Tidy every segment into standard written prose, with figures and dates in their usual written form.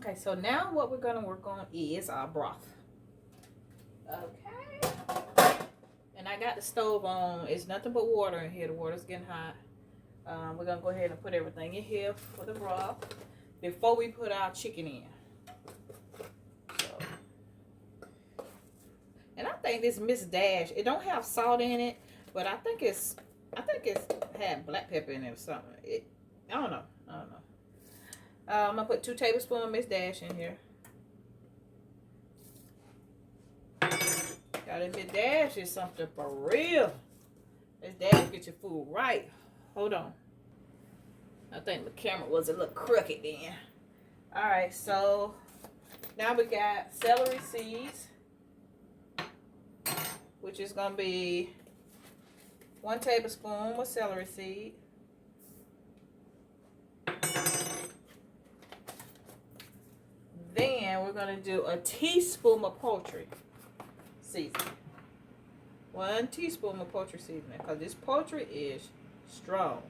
Okay, so now what we're gonna work on is our broth. Okay. And I got the stove on. It's nothing but water in here. The water's getting hot. We're gonna go ahead and put everything in here for the broth before we put our chicken in. So, and I think this Miss Dash, it don't have salt in it, but I think it's had black pepper in it or something. I don't know. I'm gonna put 2 tablespoons of Miss Dash in here. Gotta admit, Dash is something for real. Miss Dash get your food right. Hold on. I think the camera was a little crooked then. Alright, so now we got celery seeds, which is gonna be 1 tablespoon with celery seed. Then we're gonna do a teaspoon of poultry seasoning. 1 teaspoon of poultry seasoning, because this poultry is strong.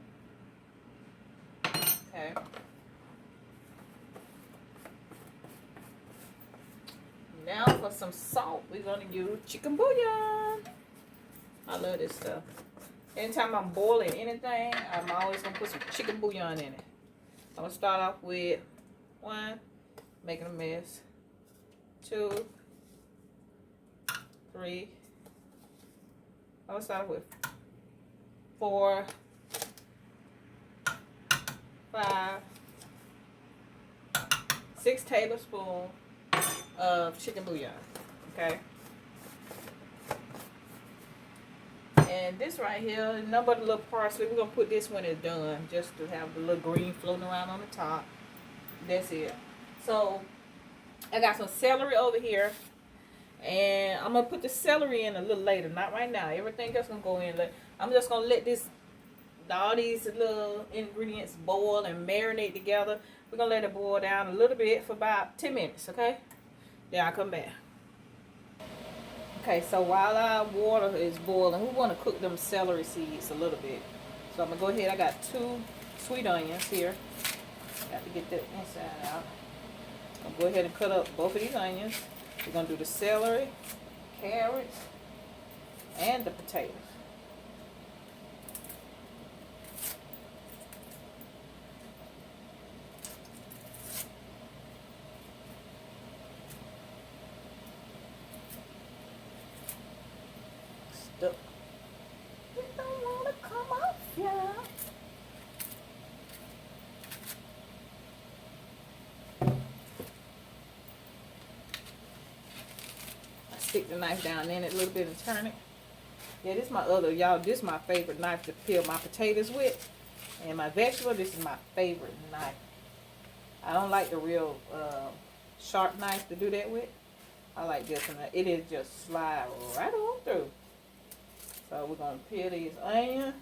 Okay. Now for some salt, we're gonna use chicken bouillon. I love this stuff. Anytime I'm boiling anything, I'm always gonna put some chicken bouillon in it. I'm gonna start off with 1, making a mess. 2, 3. I'm gonna start off with 4, 5, 6 tablespoons of chicken bouillon. Okay. And this right here, number the little parsley, we're gonna put this when it's done, just to have the little green floating around on the top. That's it. So I got some celery over here, and I'm gonna put the celery in a little later, not right now. Everything else gonna go in later. I'm just gonna let all these little ingredients boil and marinate together. We're gonna let it boil down a little bit for about 10 minutes, okay? Then I'll come back. Okay, so while our water is boiling, we want to cook them celery seeds a little bit. So I'm going to go ahead. I got 2 sweet onions here. Got to get that inside out. I'm going to go ahead and cut up both of these onions. We're going to do the celery, carrots, and the potatoes. Stuck. It don't want to come off, yeah. I stick the knife down in it a little bit and turn it. Yeah, this is my other, y'all, this is my favorite knife to peel my potatoes with. And my vegetable, this is my favorite knife. I don't like the real sharp knife to do that with. I like this one. It is just slide right on through. So we're going to peel these onions.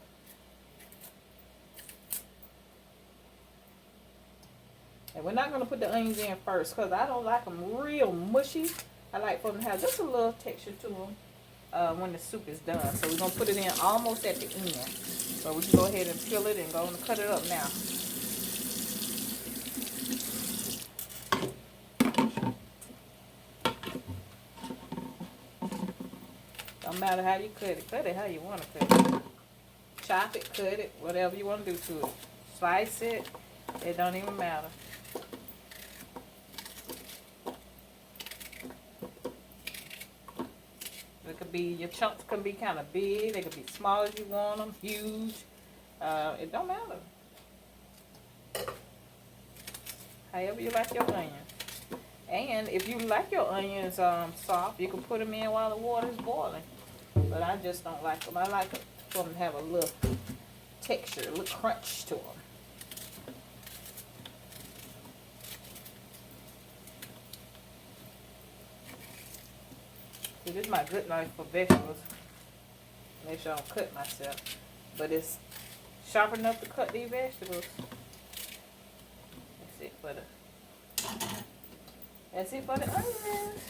And we're not going to put the onions in first because I don't like them real mushy. I like for them to have just a little texture to them when the soup is done. So we're going to put it in almost at the end. So we can go ahead and peel it and go and cut it up now. Don't matter how you cut it how you want to cut it. Chop it, cut it, whatever you want to do to it. Slice it, it don't even matter. It could be, your chunks can be kind of big, they could be small as you want them, huge. It don't matter. However you like your onions. And if you like your onions soft, you can put them in while the water is boiling. But I just don't like them. I like for them to have a little texture, a little crunch to them. See, this is my good knife for vegetables. Make sure I don't cut myself. But it's sharp enough to cut these vegetables. That's it for the onions.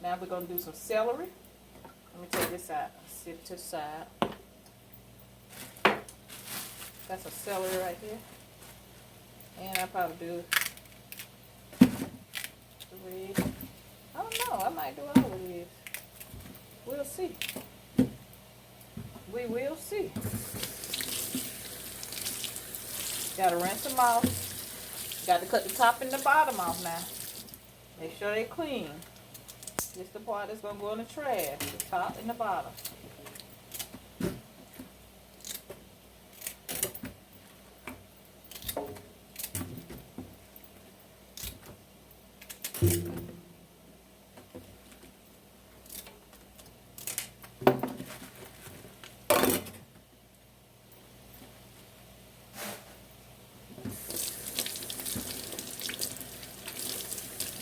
Now we're going to do some celery. Let me take this out. Sit it to the side. That's some celery right here. And I probably do 3. I don't know. I might do all of these. We'll see. We will see. Gotta rinse them off. Got to cut the top and the bottom off now. Make sure they're clean. This is the part that's gonna go in the trash. The top and the bottom.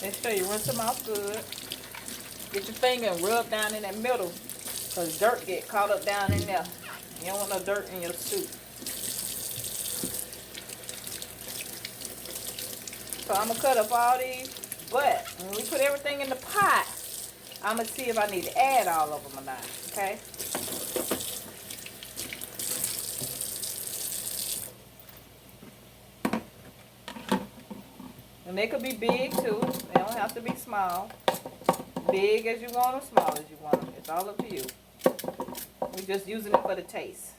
Make sure you rinse them off good. Get your finger and rub down in that middle, because dirt get caught up down in there. You don't want no dirt in your soup. So I'm going to cut up all these, but when we put everything in the pot, I'm going to see if I need to add all of them or not, okay? And they could be big too. They don't have to be small. Big as you want them, small as you want them. It's all up to you. We're just using it for the taste.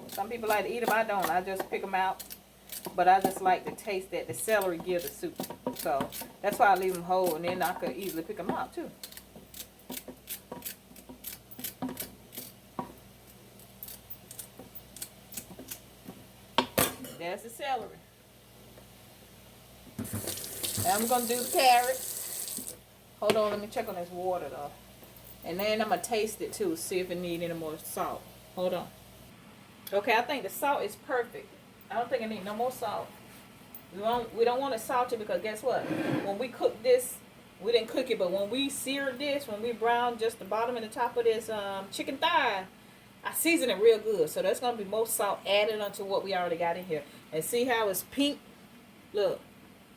Some people like to eat them. I don't. I just pick them out. But I just like the taste that the celery gives the soup. So that's why I leave them whole. And then I could easily pick them out too. There's the celery. Now I'm going to do the carrots. Hold on, let me check on this water though. And then I'm going to taste it too, see if it needs any more salt. Hold on. Okay, I think the salt is perfect. I don't think I need no more salt. We don't want it salty because guess what? When we cook this, we didn't cook it, but when we seared this, when we browned just the bottom and the top of this chicken thigh, I seasoned it real good. So there's going to be more salt added onto what we already got in here. And see how it's pink? Look.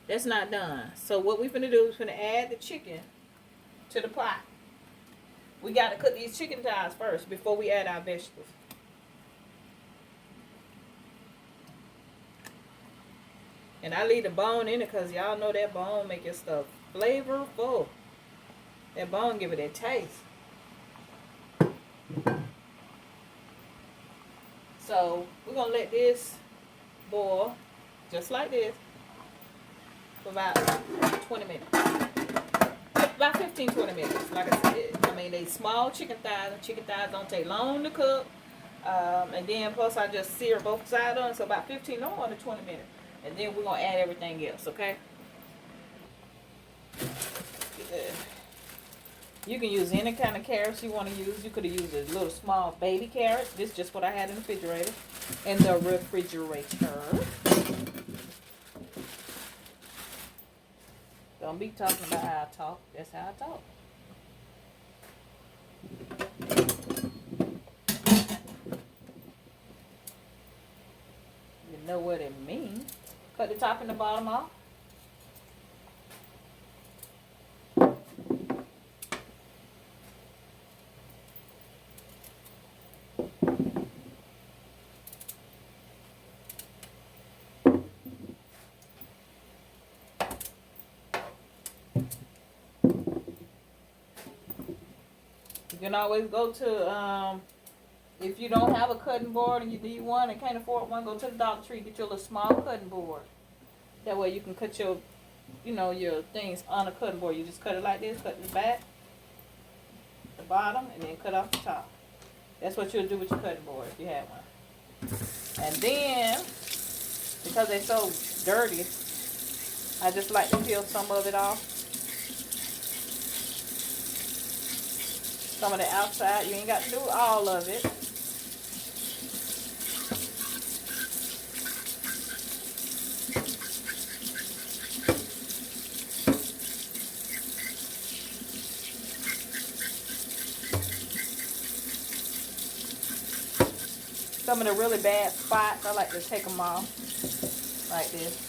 That's not done. So what we're going to do is going to add the chicken to the pot. We got to cook these chicken thighs first before we add our vegetables. And I leave the bone in it because y'all know that bone make your stuff flavorful. That bone give it that taste. So we're going to let this boil just like this. For about 20 minutes. About 15-20 minutes. Like I said, I mean, they small chicken thighs. Chicken thighs don't take long to cook. And then plus I just sear both sides on. So about 15, no more than 20 minutes. And then we're going to add everything else, okay? You can use any kind of carrots you want to use. You could have used a little small baby carrot. This is just what I had in the refrigerator. In the refrigerator. Don't be talking about how I talk. That's how I talk. You know what it means. Cut the top and the bottom off. You can always go to, if you don't have a cutting board and you need one and can't afford one, go to the Dollar Tree, get your little small cutting board. That way you can cut your, your things on a cutting board. You just cut it like this, cut the back, the bottom, and then cut off the top. That's what you'll do with your cutting board if you have one. And then, because they're so dirty, I just like to peel some of it off. Some of the outside. You ain't got to do all of it. Some of the really bad spots, I like to take them off like this.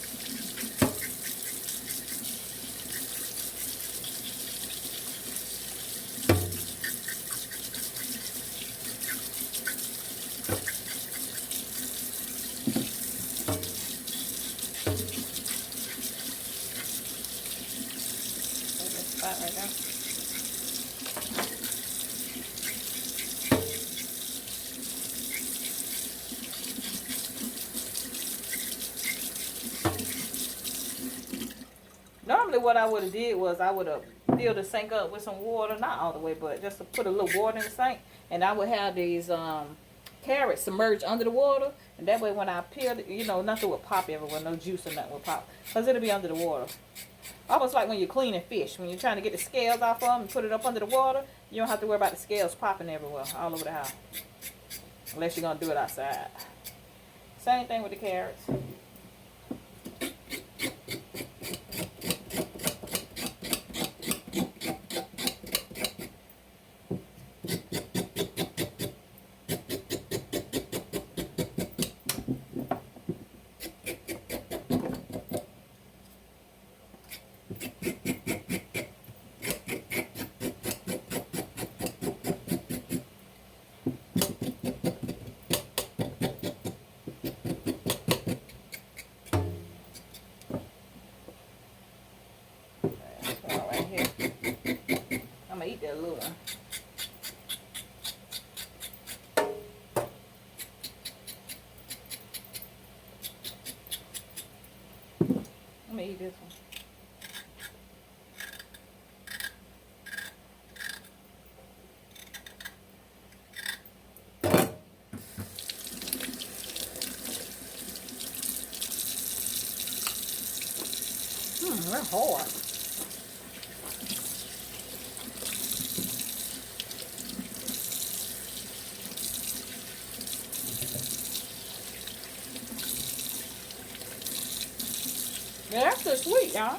Normally what I would have did was I would have filled the sink up with some water, not all the way, but just to put a little water in the sink, and I would have these carrots submerged under the water, and that way when I peeled it, you know, nothing would pop everywhere, no juice or nothing would pop, because it'll be under the water. Almost like when you're cleaning fish, when you're trying to get the scales off of them and put it up under the water, you don't have to worry about the scales popping everywhere, all over the house, unless you're going to do it outside. Same thing with the carrots. I'm gonna eat that little one. I'm gonna eat this one. They're hard. Yeah, that's still sweet, y'all.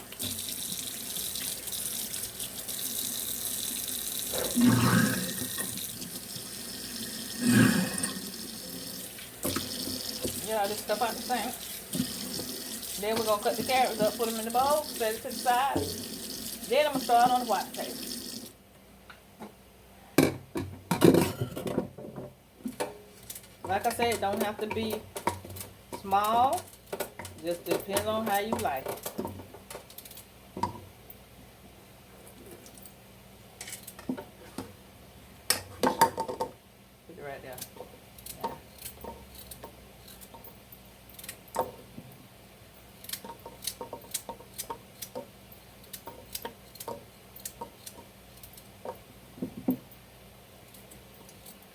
Yeah, this stuff out the sink. Then we're gonna cut the carrots up, put them in the bowl, set it to the side. Then I'm gonna start on the white potato. Like I said, it don't have to be small. Just depends on how you like it. Put it right there. Yeah.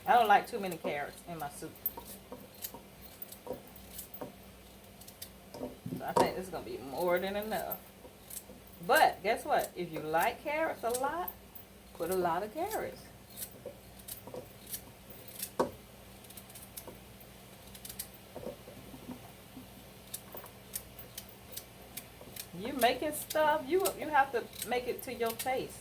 I don't like too many carrots in my soup. So I think this is going to be more than enough. But guess what? If you like carrots a lot, put a lot of carrots. You making stuff, you have to make it to your taste.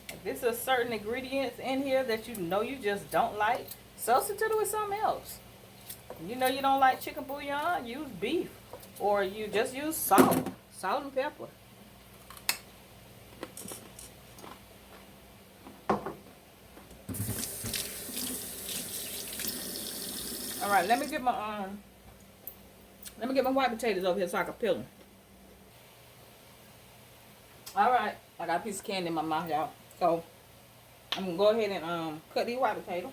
If there's a certain ingredients in here that you know you just don't like, substitute it with something else. You know you don't like chicken bouillon, use beef. Or you just use salt and pepper. All right, let me get my white potatoes over here so I can peel them. All right, I got a piece of candy in my mouth, y'all. So I'm gonna go ahead and cut these white potatoes.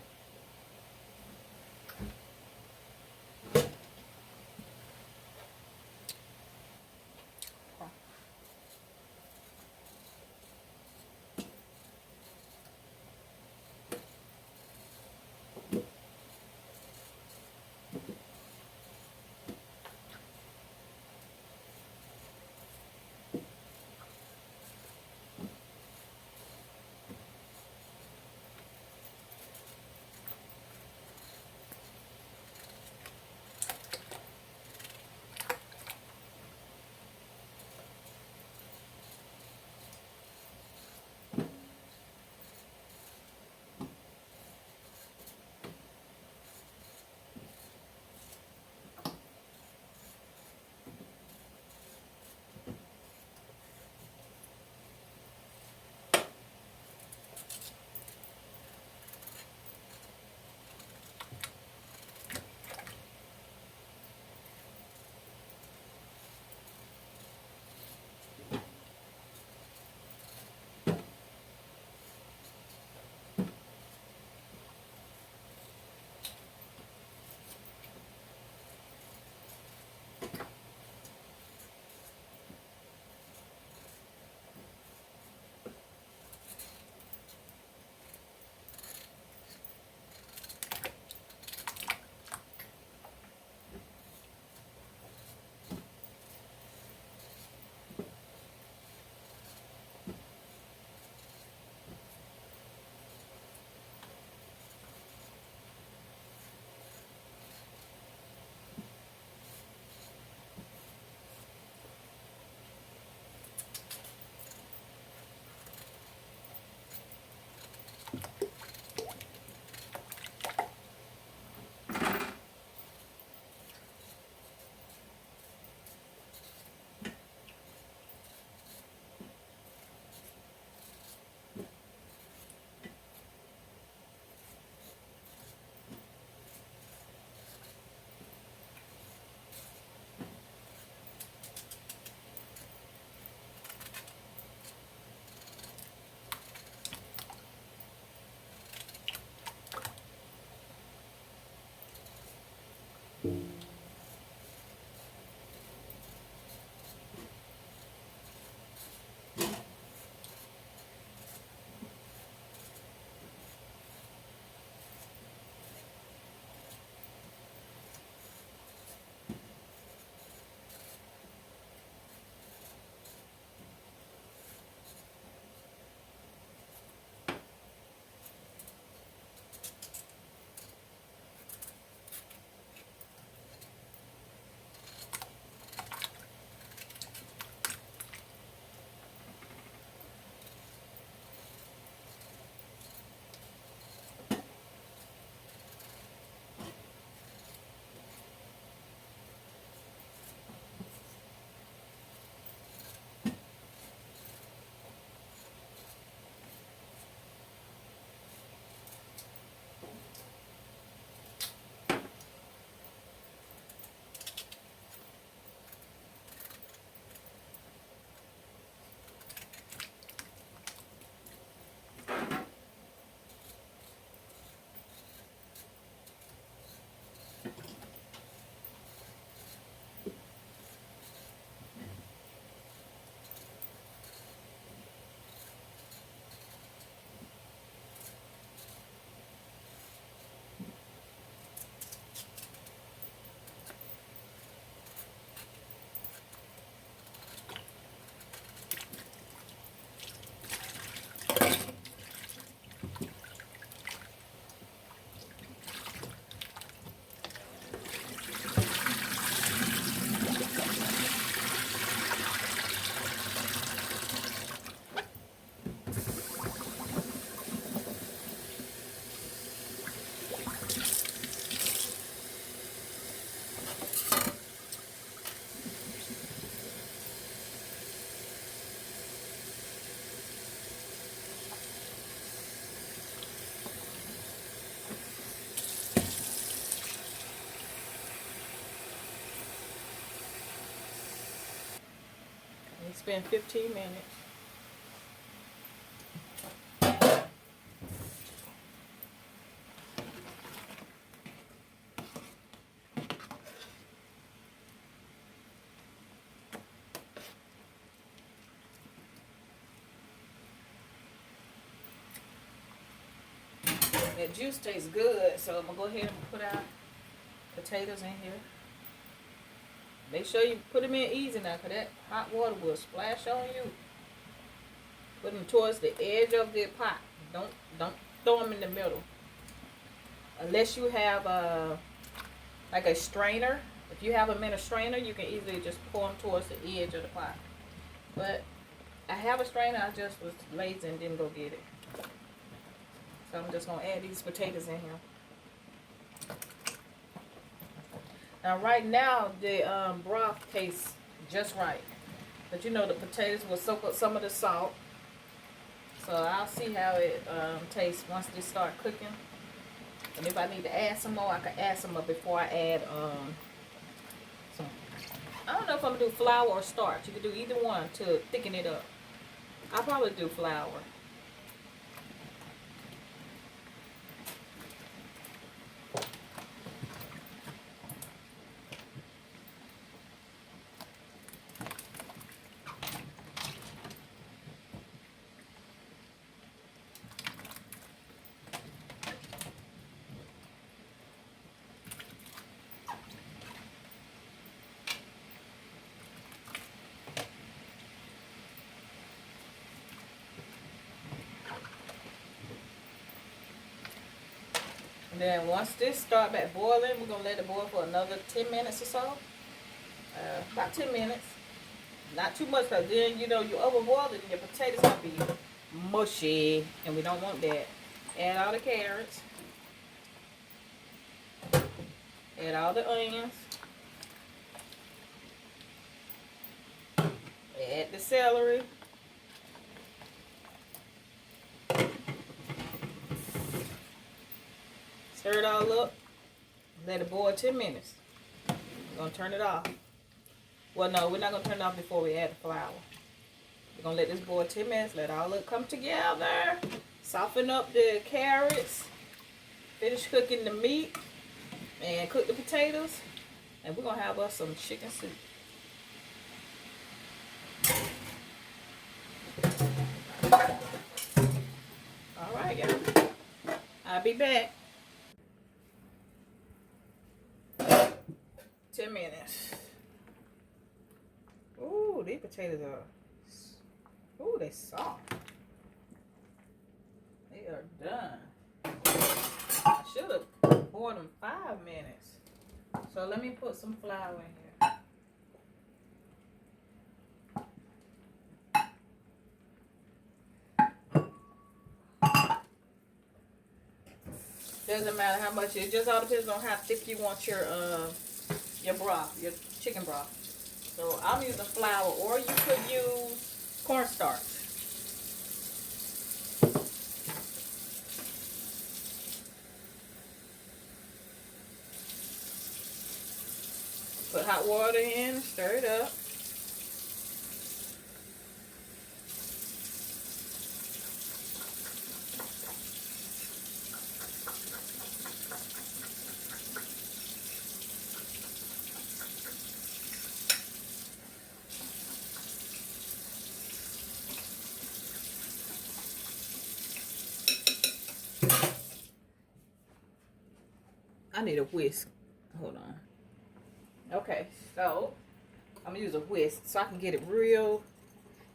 It's been 15 minutes. That juice tastes good, so I'm gonna go ahead and put our potatoes in here. Make sure you put them in easy now, cause that hot water will splash on you. Put them towards the edge of the pot. Don't throw them in the middle. Unless you have like a strainer. If you have them in a strainer, you can easily just pour them towards the edge of the pot. But I have a strainer. I just was lazy and didn't go get it. So I'm just going to add these potatoes in here. Now right now, the broth tastes just right. But you know the potatoes will soak up some of the salt. So I'll see how it tastes once they start cooking. And if I need to add some more, I can add some more before I add some. I don't know if I'm going to do flour or starch. You can do either one to thicken it up. I'll probably do flour. And then once this start back boiling, we're going to let it boil for another 10 minutes or so. About 10 minutes. Not too much, because then, you know, you overboil it and your potatoes going to be mushy. And we don't want that. Add all the carrots. Add all the onions. Add the celery. Stir it all up. Let it boil 10 minutes. We're going to turn it off. Well, no, we're not going to turn it off before we add the flour. We're going to let this boil 10 minutes. Let all of it come together. Soften up the carrots. Finish cooking the meat. And cook the potatoes. And we're going to have us some chicken soup. Alright, y'all. I'll be back. 10 minutes. Ooh, these potatoes are, ooh, they soft. They are done. I should have boiled them 5 minutes. So let me put some flour in here. Doesn't matter how much, it just all depends on how thick you want your broth, your chicken broth. So I'm using flour, or you could use cornstarch. Put hot water in, stir it up. I need a whisk. Hold on. Okay, so I'm gonna use a whisk so I can get it real.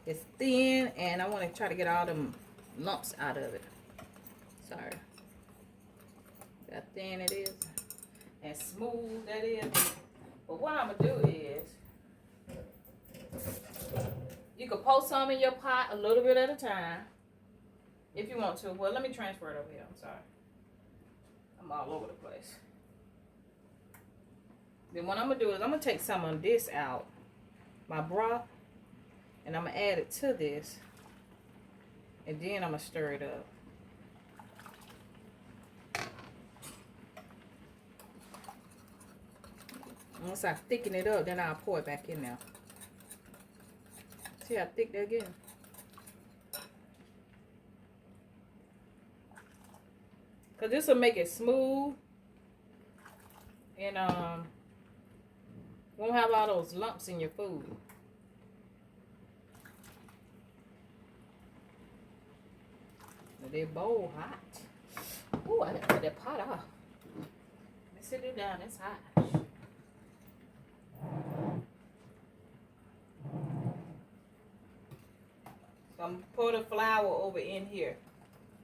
It's thin, and I want to try to get all them lumps out of it. Sorry. How thin it is and smooth that is. But what I'm gonna do is, you can pour some in your pot a little bit at a time if you want to. Well, let me transfer it over here. I'm sorry. I'm all over the place. Then what I'm going to do is I'm going to take some of this out, my broth, and I'm going to add it to this. And then I'm going to stir it up. Once I thicken it up, then I'll pour it back in there. See how thick they're getting. Cause this will make it smooth and won't have all those lumps in your food. That bowl hot. Ooh, I gotta put that pot off. Let's sit it down. It's hot. So I'm gonna pour the flour over in here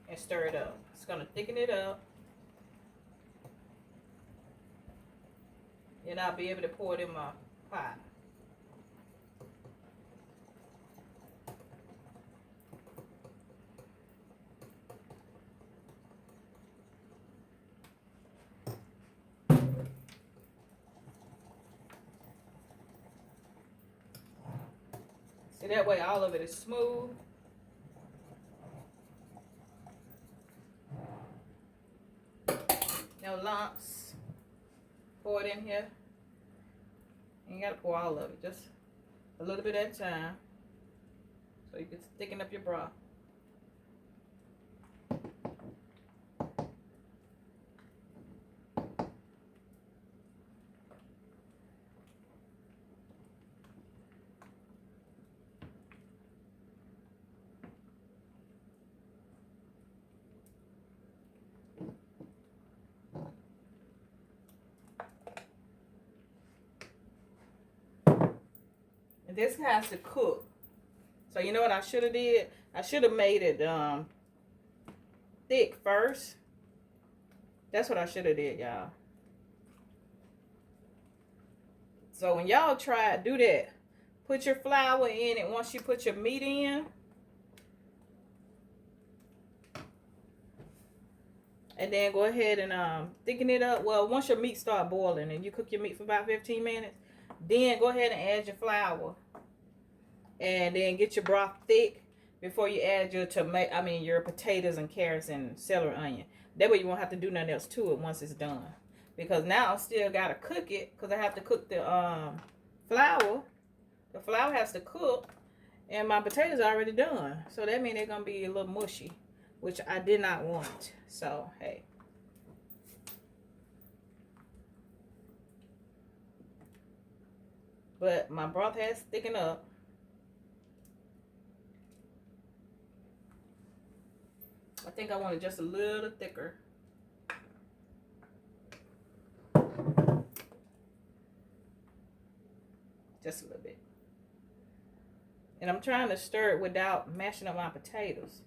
and stir it up. It's gonna thicken it up. And I'll be able to pour it in my pot. See, that way all of it is smooth. No lumps. Pour it in here. You ain't gotta pour all of it, just a little bit at a time so you can thicken up your broth. This has to cook. So you know what I should have did? I should have made it thick first. That's what I should have did, y'all. So when y'all try it, do that. Put your flour in it once you put your meat in. And then go ahead and thicken it up. Well, once your meat start boiling and you cook your meat for about 15 minutes, then go ahead and add your flour. And then get your broth thick before you add your your potatoes and carrots and celery, onion. That way you won't have to do nothing else to it once it's done. Because now I still gotta cook it because I have to cook the flour. The flour has to cook, and my potatoes are already done. So that means they're gonna be a little mushy, which I did not want. So hey. But my broth has thickened up. I think I want it just a little thicker. Just a little bit. And I'm trying to stir it without mashing up my potatoes.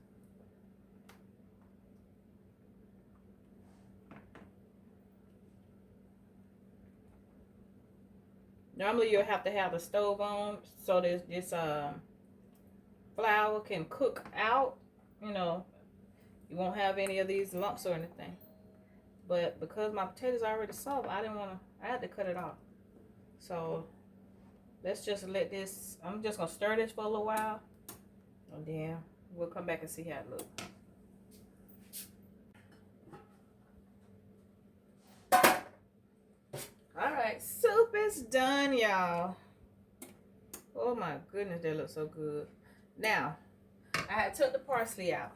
Normally you'll have to have the stove on so this flour can cook out, you know. You won't have any of these lumps or anything. But because my potatoes are already soft, I had to cut it off. So let's just let this, I'm just gonna stir this for a little while. And then we'll come back and see how it looks. Alright, soup is done, y'all. Oh my goodness, that looks so good. Now, I had took the parsley out.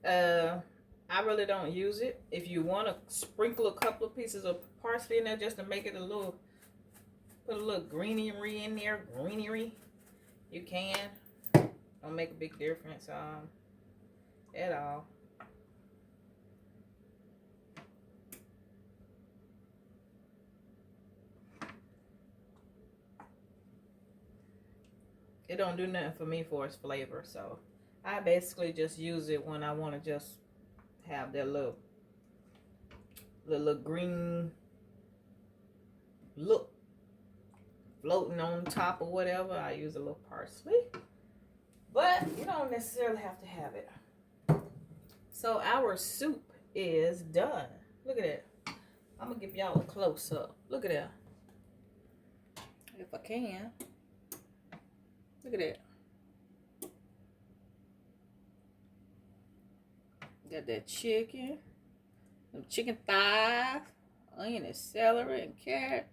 I really don't use it. If you want to sprinkle a couple of pieces of parsley in there just to make it put a little greenery in there, you can. Don't make a big difference at all. It don't do nothing for me for its flavor, so I basically just use it when I want to just have that little green look floating on top or whatever. I use a little parsley, but you don't necessarily have to have it. So our soup is done. Look at that. I'm gonna give y'all a close up. Look at that. If I can. Look at that. Got that chicken, some chicken thighs, onion and celery and carrot.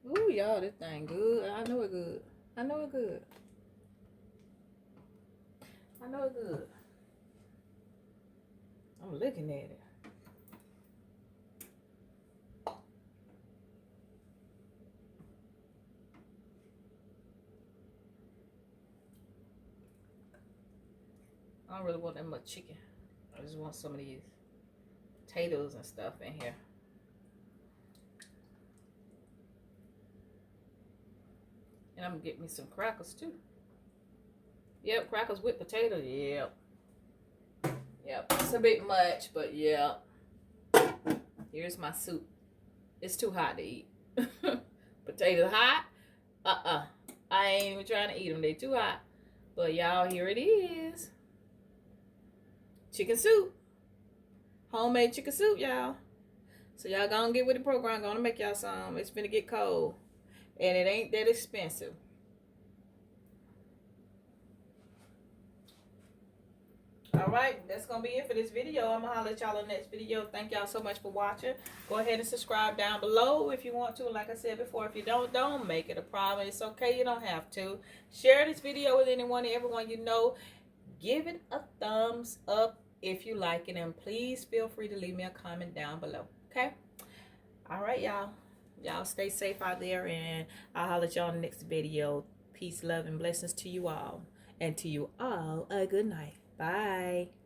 Ooh, y'all, this thing good. I know it good. I know it good. I know it's good. I'm looking at it. I don't really want that much chicken. I just want some of these potatoes and stuff in here. And I'm gonna get me some crackers too. Yep, crackers with potatoes. Yep. Yep. It's a bit much, but yeah. Here's my soup. It's too hot to eat. Potatoes hot? I ain't even trying to eat them. They too hot. But y'all, here it is. Chicken soup. Homemade chicken soup, y'all. So y'all gonna get with the program. Gonna make y'all some. It's gonna get cold. And it ain't that expensive. Alright, that's going to be it for this video. I'm going to holler at y'all in the next video. Thank y'all so much for watching. Go ahead and subscribe down below if you want to. Like I said before, if you don't make it a problem. It's okay. You don't have to. Share this video with anyone and everyone you know. Give it a thumbs up if you like it. And please feel free to leave me a comment down below. Okay? Alright, y'all. Y'all stay safe out there. And I'll holler at y'all in the next video. Peace, love, and blessings to you all. And to you all, a good night. Bye.